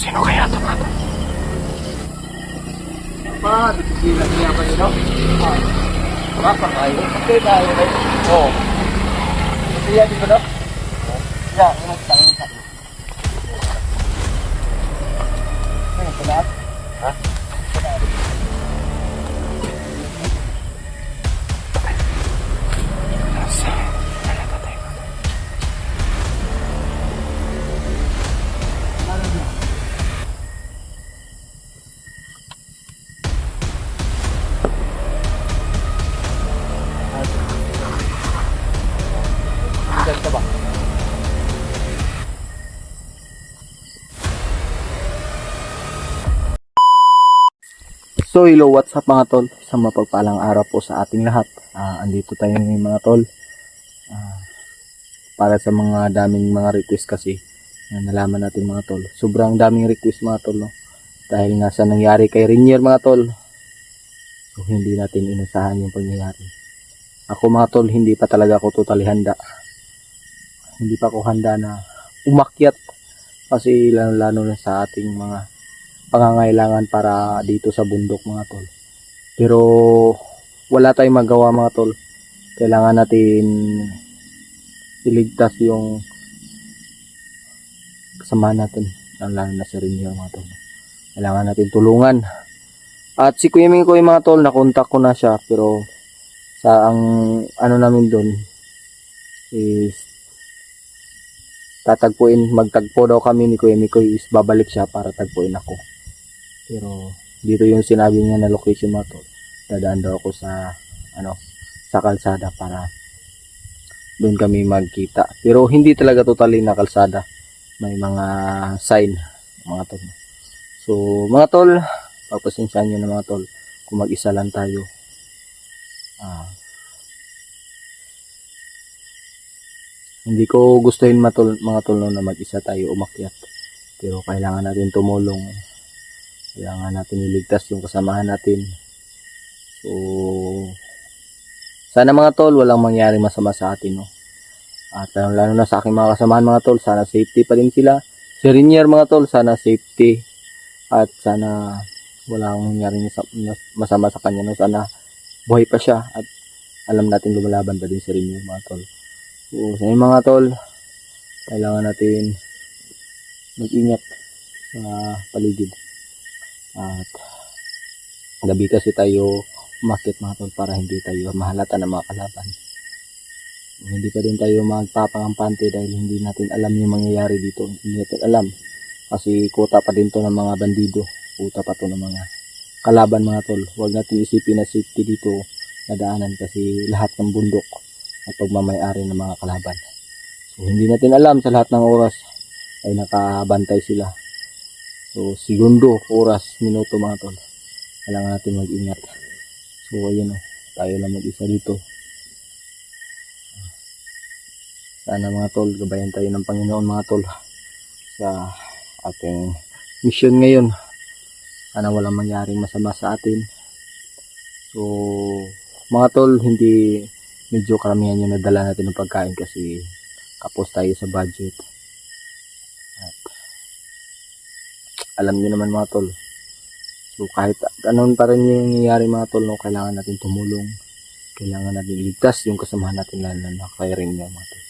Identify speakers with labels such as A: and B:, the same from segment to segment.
A: Sino kaya ito mga tol?
B: Apa? Sila niya ba yun? Maka kayo? Kasi tayo kayo. Oo. Siya di ba no? Siya, nagtanong sa iyo. Ano pala? Ha? Ganda ba?
C: So hello, what's up mga tol? Isang mapagpalang araw po sa ating lahat. Andito tayo ngayon mga tol. Para sa mga daming mga request kasi na nalaman natin mga tol. Sobrang daming request mga tol, no? Dahil nga sa nangyari kay Renier mga tol. So hindi natin inasahan yung pangyayari. Ako mga tol, hindi pa talaga ako totally handa. Hindi pa ako handa na umakyat. Kasi lalo na sa ating mga pangangailangan para dito sa bundok mga tol. Pero wala tayong magawa mga tol. Kailangan natin iligtas yung kasama natin, lalo na sa Renier mga tol. Kailangan natin tulungan. At si Kuya Ming ko yung mga tol, nakontak ko na siya, pero sa ang ano namin doon is magtagpo daw kami ni Kuya Mikoy, is babalik siya para tagpuin ako. Pero dito yung sinabi niya na location mga tol. Dadaan daw ako sa sa kalsada para doon kami magkita. Pero hindi talaga totally na kalsada. May mga sign mga tol. So mga tol, pagpasensyahan niyo na mga tol kung mag-isa lang tayo. Hindi ko gustuhin mga tol no, na mag-isa tayo umakyat. Pero kailangan natin tumulong. Kailangan natin iligtas yung kasamahan natin. So, sana mga tol, walang mangyari masama sa atin, no? At lalo na sa aking mga kasamahan mga tol, sana safety pa din sila. Si Renier mga tol, sana safety. At sana walang mangyari masama sa kanya, no? Sana buhay pa siya at alam natin lumalaban pa din si Renier mga tol. So, sa mga tol, kailangan natin mag-ingat sa paligid. At gabi kasi tayo umakyat mga tol para hindi tayo mahalata ng mga kalaban. Hindi pa din tayo magpapangampante dahil hindi natin alam yung mangyayari dito. Hindi natin alam kasi kuta pa din to ng mga bandido. Kuta pa to ng mga kalaban mga tol. Huwag natin isipin na safety dito na daanan kasi lahat ng bundok at pagmamayari ng mga kalaban. So hindi natin alam, sa lahat ng oras ay nakabantay sila. So, segundo, oras, minuto mga tol. Kailangan natin mag-ingat. So, ayun o. Tayo lang mag-isa dito. Sana mga tol, gabayan tayo ng Panginoon mga tol. Sa ating mission ngayon. Sana walang mangyaring masama sa atin. So, mga tol, hindi medyo karamihan yung nadala natin ng pagkain kasi kapos tayo sa budget. At alam niyo naman mga tol. So kahit anong pa rin yung nangyayari mga tol, no, kailangan natin tumulong. Kailangan natin iligtas yung kasamahan natin lalo na kay Renier mga tol.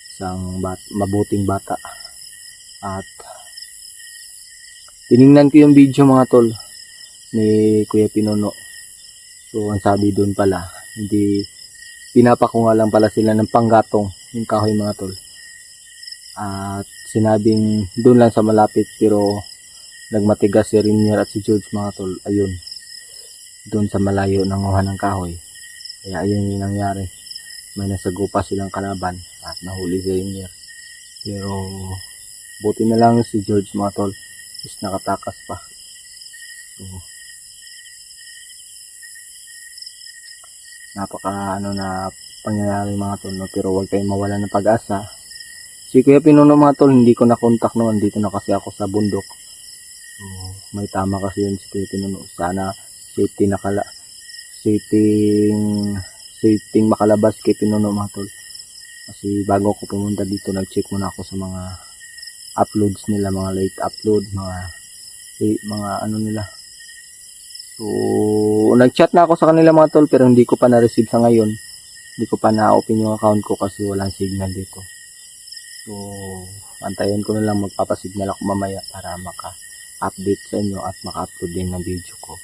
C: Isang mabuting bata. At tiningnan ko yung video mga tol ni Kuya Pinuno. So ang sabi doon pala, hindi pinapakunga lang pala sila ng panggatong yung kahoy mga tol. At sinabing doon lang sa malapit pero nagmatigas si Renier at si George mga tol. Ayun, doon sa malayo nanguha ng kahoy. Kaya ayun yung nangyari. May nasagupa silang kalaban at nahuli si Renier. Pero buti na lang si George mga tol is nakatakas pa. So napaka na pangyayari mga tol, no? Pero huwag kayong mawala ng pag-asa. Si Kuya Pinuno mga tol, hindi ko na contact noon. Dito na kasi ako sa bundok. So, may tama kasi yun si Kuya Pinuno. Sana safety makalabas kay Pinuno mga tol. Kasi bago ako pumunta dito, nag-check muna ako sa mga uploads nila, mga late upload, mga mga ano nila. So, nag-chat na ako sa kanila mga tol, pero hindi ko pa na-receive sa ngayon. Hindi ko pa na-open yung account ko kasi walang signal dito. So, antayin ko na lang, magpapasignal ako mamaya para maka-update sa inyo at maka-upload din ng video ko.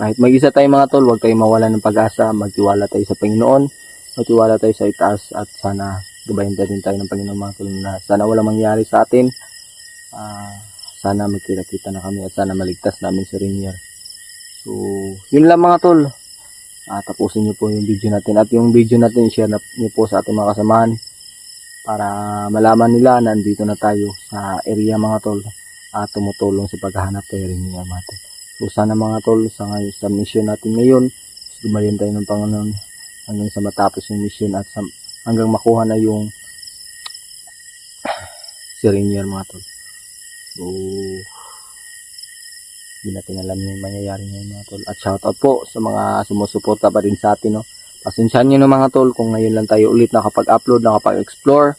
C: Kahit mag-isa tayo mga tol, huwag tayong mawala ng pag-asa, magtiwala tayo sa Panginoon, magtiwala tayo sa itaas at sana gabayan din tayo ng Panginoon mga tol na sana wala mangyari sa atin. Sana magkita-kita na kami at sana maligtas namin si Rainier. So, yun lang mga tol. Tapusin nyo po yung video natin at yung video natin share nyo po sa ating mga kasamahan para malaman nila na nandito na tayo sa area mga tol at tumutulong sa paghahanap kay Rainier mga tol. So sana mga tol sa mission natin ngayon gumayon tayo ng Panginoon hanggang sa matapos yung mission at hanggang makuha na yung si Rainier mga tol. So hindi natin alam yung mangyayari ngayon mga tol. At shoutout po sa mga sumusuporta pa rin sa atin. No? Pasensyahan nyo na mga tol kung ngayon lang tayo ulit nakapag-upload, nakapag-explore.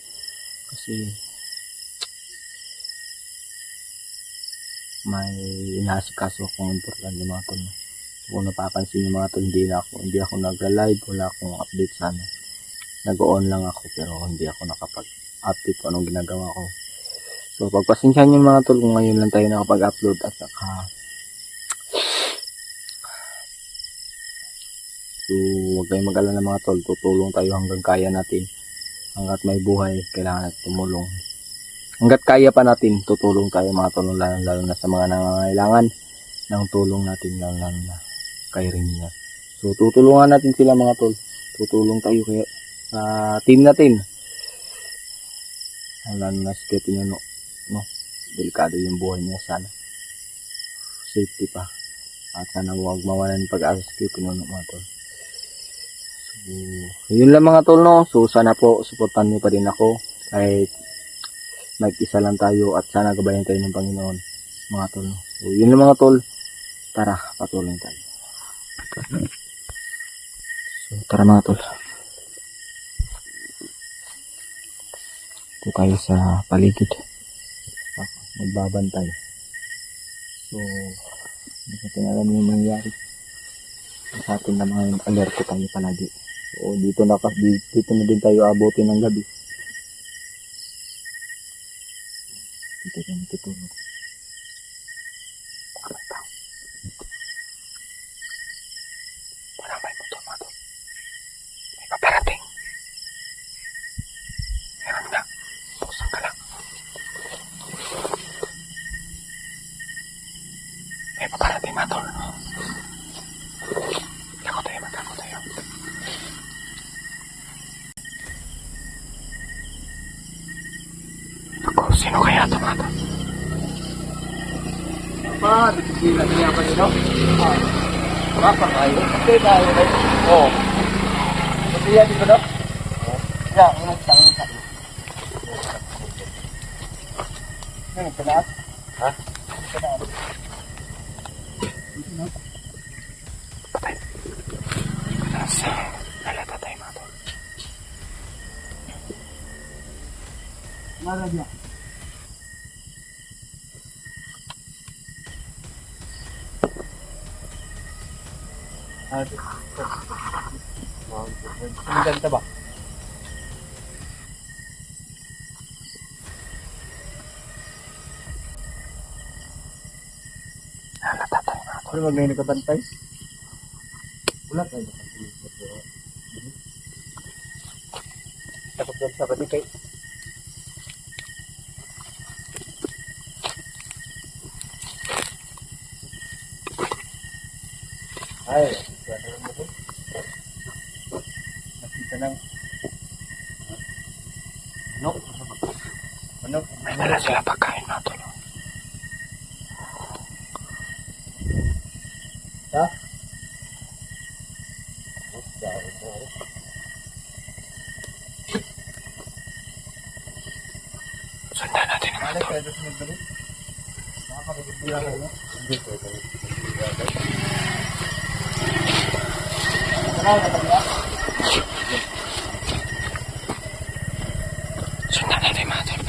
C: Kasi may inaasikaso akong importante mga tol. So, kung napapansin nyo mga tol, hindi ako nagla-live, wala akong update sa ano. Nag-on lang ako pero hindi ako nakapag-update kung anong ginagawa ko. So pagpasensyahan nyo mga tol kung ngayon lang tayo nakapag-upload at So, huwag kayong mag-alala mga tol. Tutulong tayo hanggang kaya natin. Hanggat may buhay, kailangan natin tumulong. Hanggat kaya pa natin, tutulong tayo mga tol. Lalo na sa mga nangangailangan ng tulong natin, lalo na kay Rainier. So, tutulungan natin sila mga tol. Tutulong tayo sa team natin. Lalo na si Pinuno. No? Delikado yung buhay niya sana. Safety pa. At sana huwag mawalan ng pag-asa si Pinuno mga tol. So, yun lang mga tol no. So sana po suportahan niyo pa rin ako kahit mag-isa lang tayo at sana gabayan tayo ng Panginoon mga tol no. So yun lang mga tol. Tara, patuloy tayo. So tara mga tol. Ito tayo sa paligid. Magbabantay. So hindi natin alam yung mangyayari. Sa atin na mga alerto tayo palagi. So, dito na din tayo abutin ng gabi. Dito tayo matutulog. Parang may motor mga tol. May paparating. Meron na. Pusang ka lang. May paparating mga tol. Sino kaya ito mga tol?
B: Sila niya pa rin, no? Baka tayo. Kasi tayo rin. Oo. Kasi yan dito, no? Yan, unang tanong tayo. Yan, panaat. Ha? Panaat. Patay. Panaas. Nalata tayo mga tol. Nalagya. Ang ganda ba? Halata tayo na ako. Ano mag-may nakabantay? Wala tayo nakabantay. Takot yan sa balikay. Ay, nakita ng manok. Manok. May dala sila pagkain na ito. Ha? Sundan natin naman ito. Hindi pwede. Sundan natin mga tol.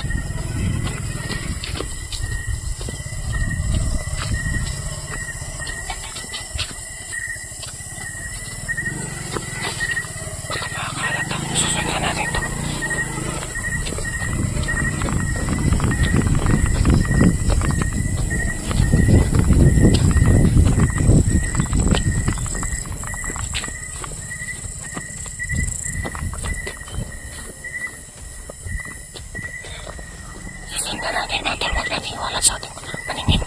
C: Sundan natin mga tol, huwag natin iwala sa ating paningin.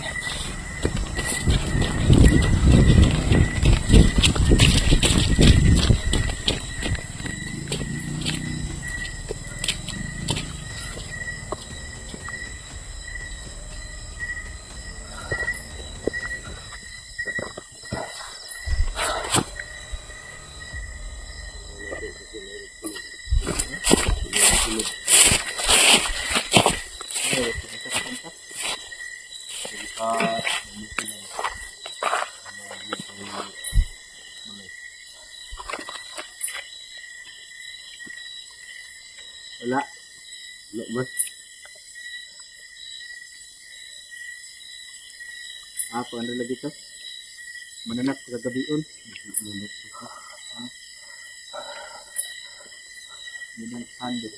B: Wala. Wala ba? Apa ano lagi to? Mananap sa gabion. Mananap sa Mananap hando.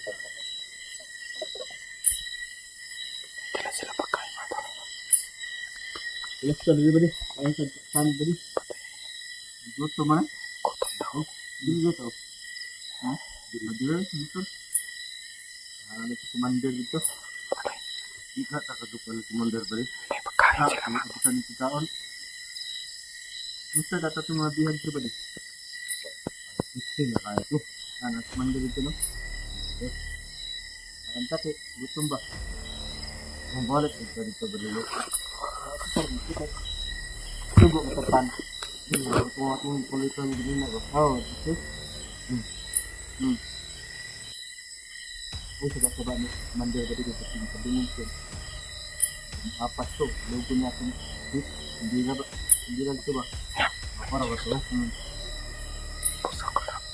C: Tala sila pagkain mga tol.
B: Ilas ka dito ba di? Ayun sa hando ba di? Luto man?
C: Gutom na ako.
B: Dili luto. Ha? Dili dito. Ano sa commander dito?
C: Patay.
B: Di ka takadukal ng commander ba di?
C: May pagkain sila mga.
B: Ano sa nito taon? Gusto data itong mga bihag ba di? Gusto na kaya to. Ano sa commander dito no? Ang tapi, gutom ba? Ang wallet ito dito ba dito? Sugo ko pan. Kung akong kulitan din na ko. Oh, dito. Uy, sa ba ni Commander ba dito sa pinagkabingin ko? Apas to, logo niya akong hindi na ba? Hindi lang ito ba? Para ba ito?
C: Puso ko lang.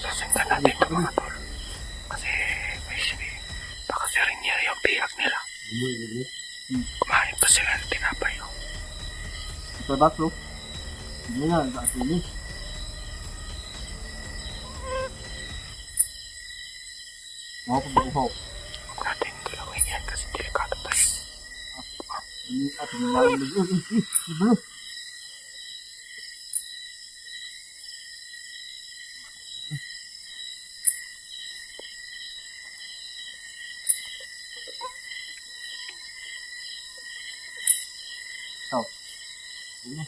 C: Sasundan natin ito mga tol. Kasi may sabi, baka si Rinier yung bihag nila. Kumain pa sila ng tinapay. Oh.
B: Ito ba ito? Hindi na, sa atin eh. Mau ko ba uhaw?
C: Huwag natin galawin yan kasi delikado tayo.
B: Ini at nilalang lagi. Iba. So. Ini.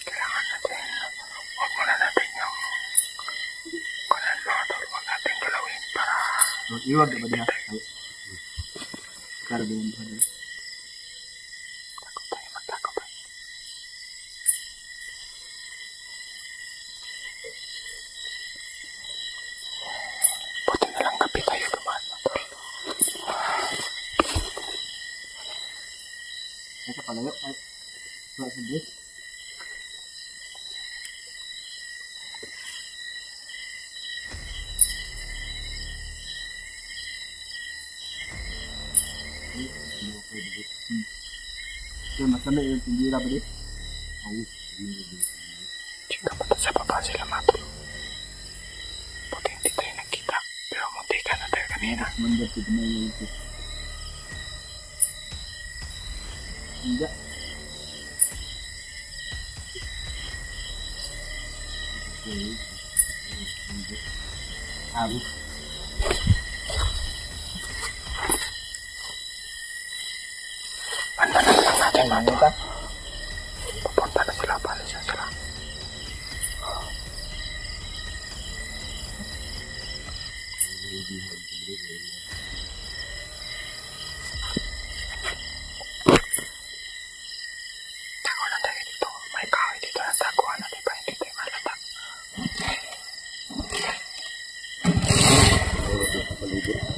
C: Kailangan natin, huwag muna natin yung kunan mga tol, huwag natin galawin para
B: Iwag ba diha? Kara din ba diha?
C: takot tayo, magtakot tayo. Buti na lang gabi tayo dumaan mga tol.
B: Ito palayo ay. Wala sa diha. Kaya masama yung tindira ba dit? Oo.
C: Chika pa sa baba sila mga tol. Buti hindi tayo nagkita, pero munti ka na tayo kanina.
B: Mandat ko na yung ito. Hindi. Abot.
C: Pandanan lang natin mga tol. Pupunta na sila, palisan sila. Tago lang tayo dito. May kahoy dito na taguan natin pa hindi tayo malata.
B: Palibot.